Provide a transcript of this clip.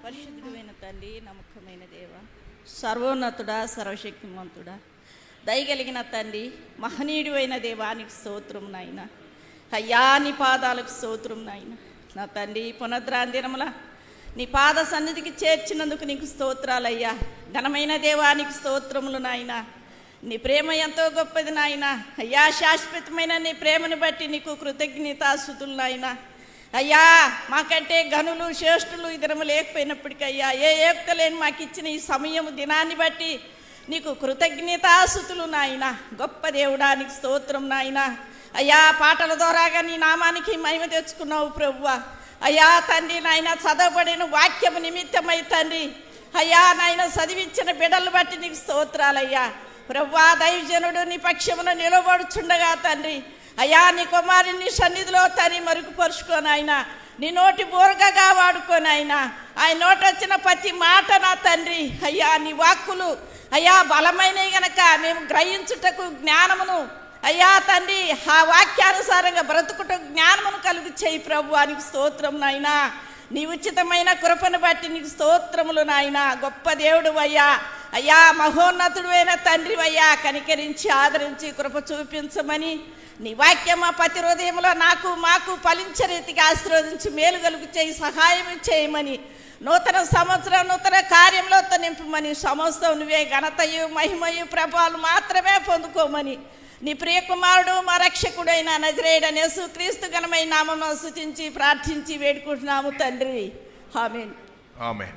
పరిశుద్ధుడైన తండ్రి, నమ్మకమైన దేవ, సర్వోన్నతుడా, సర్వశక్తిమంతుడా, దయగలిగిన తండ్రి, మహనీయుడైన దేవానికి స్తోత్రం నాయన. అయ్యా నీ పాదాలకు స్తోత్రం నాయన. నా తండ్రి, పునద్రాన్ దినముల నీ పాద సన్నిధికి చేర్చినందుకు నీకు స్తోత్రాలయ్యా. ఘనమైన దేవానికి స్తోత్రములు నాయన. నీ ప్రేమ ఎంతో గొప్పది నాయన. అయ్యా, శాశ్వతమైన నీ ప్రేమను బట్టి నీకు కృతజ్ఞతాస్తుతులు నాయన. అయ్యా, మాకంటే గనులు శ్రేష్ఠులు ఈ దినము లేకపోయినప్పటికీ అయ్యా, ఏ యోక్త లేని మాకు ఇచ్చిన ఈ సమయము దినాన్ని బట్టి నీకు కృతజ్ఞతాస్తుతులు నాయన. గొప్ప దేవుడానికి స్తోత్రం నాయన. అయ్యా, పాటల ద్వారాగా నీ నామానికి మహిమ తెచ్చుకున్నావు ప్రభువా. అయ్యా తండ్రి నాయన, చదవబడిన వాక్యము నిమిత్తమై తండ్రి అయ్యా నాయన, చదివించిన బిడ్డలు బట్టి నీకు స్తోత్రాలయ్యా. ప్రభువా, దైవజనుడు నీ పక్షమున నిలబడుచుండగా తండ్రి అయ్యా, నీ కుమారుని సన్నిధిలో తండ్రి మరుగుపరుచుకోనాయన, నీ నోటి బోరగగా వాడుకోనాయన. ఆయన నోట వచ్చిన ప్రతి మాట నా తండ్రి అయ్యా, నీ వాక్కులు అయ్యా బలమైనవి గనక మేము గ్రహించుటకు జ్ఞానమును అయ్యా తండ్రి, ఆ వాక్యానుసారంగా బ్రతుకుట జ్ఞానమును కలుగు చేయి ప్రభువా. నీకు స్తోత్రం నాయనా. నీ ఉచితమైన కృపను బట్టి నీకు స్తోత్రములు నాయన. గొప్ప దేవుడు అయ్యా. అయ్యా, మహోన్నతుడు అయిన తండ్రి అయ్యా, కనికరించి ఆదరించి కృప చూపించమని నీ వాక్యం మా ప్రతి హృదయంలో నాకు మాకు ఫలించే రీతిగా ఆశీర్వదించి మేలు కలుగు చేయి, సహాయం చేయమని, నూతన సంవత్సరం నూతన కార్యంలో నింపమని, సమస్తం నువ్వే ఘనతయు మహిమయు ప్రభావాలు మాత్రమే పొందుకోమని నీ ప్రియకుమారుడు మా రక్షకుడైన నజరేయుడైన యేసుక్రీస్తు ఘనమైన నామమున స్తుతించి ప్రార్థించి వేడుకుంటున్నాము తండ్రి. ఆమేన్. ఆమేన్.